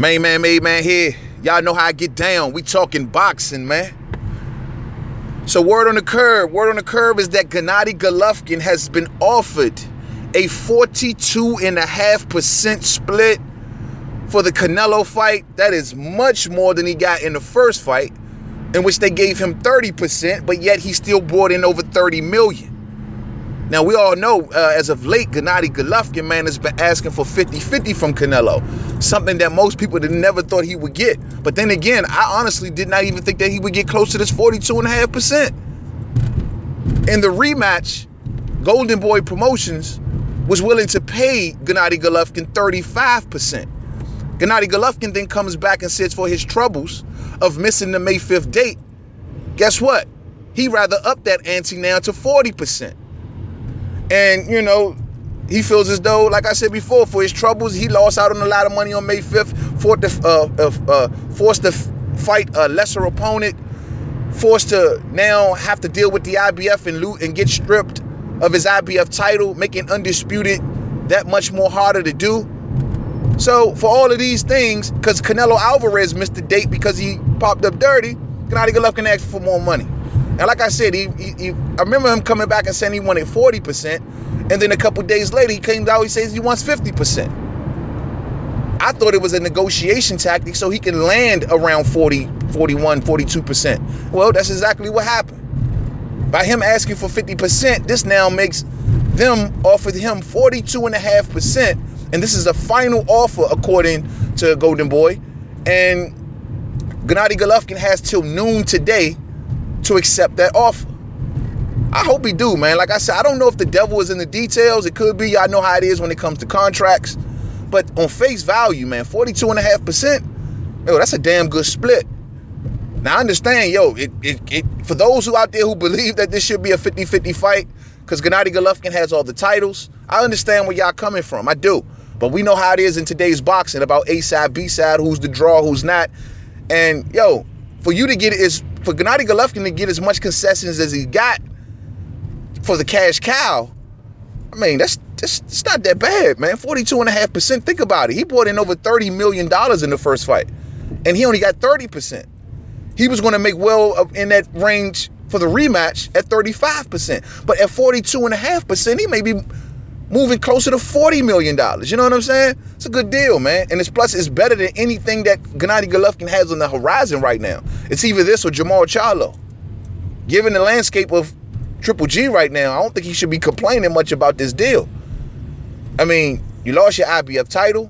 Main man, made man here. Y'all know how I get down. We talking boxing, man. So word on the curb is that Gennady Golovkin has been offered a 42.5% split for the Canelo fight. That is much more than he got in the first fight, in which they gave him 30%, but yet he still brought in over 30 million. Now, we all know, as of late, Gennady Golovkin, man, has been asking for 50-50 from Canelo, something that most people never thought he would get. But then again, I honestly did not even think that he would get close to this 42.5%. In the rematch, Golden Boy Promotions was willing to pay Gennady Golovkin 35%. Gennady Golovkin then comes back and says for his troubles of missing the May 5th date, guess what? He rather up that ante now to 40%. And, you know, he feels as though, like I said before, for his troubles, he lost out on a lot of money on May 5th, forced to fight a lesser opponent, forced to now have to deal with the IBF and get stripped of his IBF title, making undisputed that much more harder to do. So for all of these things, because Canelo Alvarez missed the date because he popped up dirty, Gennady Golovkin asked for more money. And like I said, I remember him coming back and saying he wanted 40%. And then a couple days later, he came out, he says he wants 50%. I thought it was a negotiation tactic so he can land around 40, 41, 42%. Well, that's exactly what happened. By him asking for 50%, this now makes them offer him 42.5%. And this is a final offer, according to Golden Boy. And Gennady Golovkin has till noon today to accept that offer. I hope he do, man. Like I said, I don't know if the devil is in the details. It could be. Y'all know how it is when it comes to contracts. But on face value, man, 42.5%, yo, that's a damn good split. Now, I understand, yo, for those who out there who believe that this should be a 50-50 fight, because Gennady Golovkin has all the titles, I understand where y'all coming from. I do. But we know how it is in today's boxing about A side, B side, who's the draw, who's not. And, yo, for Gennady Golovkin to get as much concessions as he got for the cash cow, I mean, that's not that bad, man. 42.5%. Think about it. He brought in over $30 million in the first fight, and he only got 30%. He was going to make well in that range for the rematch at 35%. But at 42.5%, he may be moving closer to $40 million. You know what I'm saying? It's a good deal, man. And plus, it's better than anything that Gennady Golovkin has on the horizon right now. It's either this or Jamal Charlo. Given the landscape of Triple G right now, I don't think he should be complaining much about this deal. I mean, you lost your IBF title.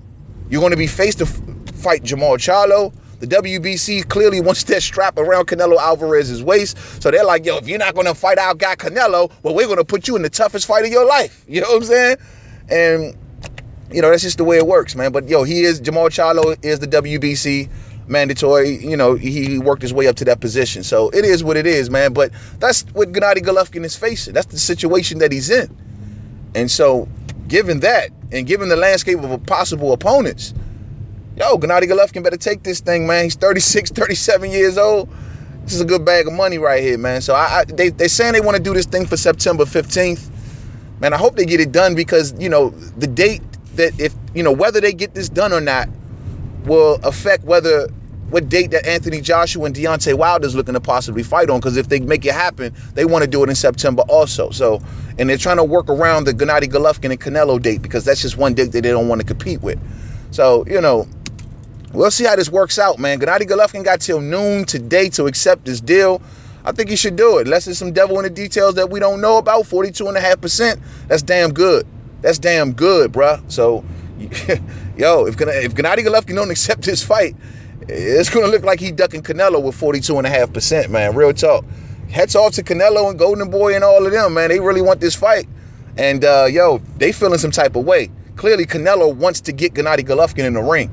You're going to be faced to fight Jamal Charlo. The WBC clearly wants that strap around Canelo Alvarez's waist. So they're like, yo, if you're not going to fight our guy Canelo, well, we're going to put you in the toughest fight of your life. You know what I'm saying? And, you know, that's just the way it works, man. But, yo, Jamal Charlo is the WBC mandatory. You know, he worked his way up to that position. So it is what it is, man. But that's what Gennady Golovkin is facing. That's the situation that he's in. And so given that, and given the landscape of possible opponents, yo, Gennady Golovkin better take this thing, man. He's 36, 37 years old. This is a good bag of money right here, man. So they're saying they want to do this thing for September 15th. Man, I hope they get it done because, you know, the date that whether they get this done or not will affect what date that Anthony Joshua and Deontay Wilder's looking to possibly fight on. Because if they make it happen, they want to do it in September also. So, and they're trying to work around the Gennady Golovkin and Canelo date because that's just one date that they don't want to compete with. So, you know, we'll see how this works out, man. Gennady Golovkin got till noon today to accept this deal. I think he should do it. Unless there's some devil in the details that we don't know about. 42.5%. That's damn good. That's damn good, bruh. So, yo, if Gennady Golovkin don't accept this fight, it's going to look like he ducking Canelo with 42.5%, man. Real talk. Hats off to Canelo and Golden Boy and all of them, man. They really want this fight. And, yo, they feeling some type of way. Clearly, Canelo wants to get Gennady Golovkin in the ring.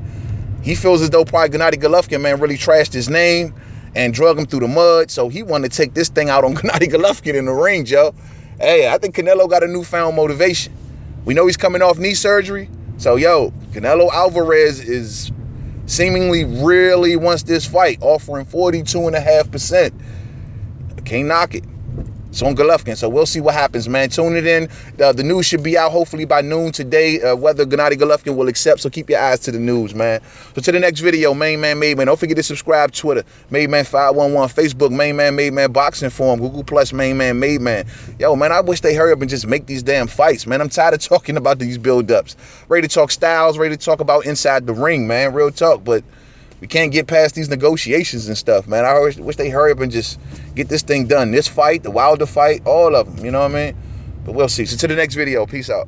He feels as though probably Gennady Golovkin, man, really trashed his name and drug him through the mud. So he wanted to take this thing out on Gennady Golovkin in the ring, Joe. Hey, I think Canelo got a newfound motivation. We know he's coming off knee surgery. So, yo, Canelo Alvarez is seemingly really wants this fight, offering 42.5%. Can't knock it. It's on Golovkin, so we'll see what happens, man. Tune it in. The news should be out hopefully by noon today, whether Gennady Golovkin will accept, so keep your eyes to the news, man. So to the next video, Main Man Made Man. Don't forget to subscribe. Twitter, Made Man 511. Facebook, Main Man Made Man Boxing Forum. Google Plus, Main Man Made Man. Yo, man, I wish they hurry up and just make these damn fights, man. I'm tired of talking about these build-ups. Ready to talk styles, ready to talk about inside the ring, man. Real talk, but we can't get past these negotiations and stuff, man. I wish they hurry up and just get this thing done. This fight, the Wilder fight, all of them, you know what I mean? But we'll see. So to the next video. Peace out.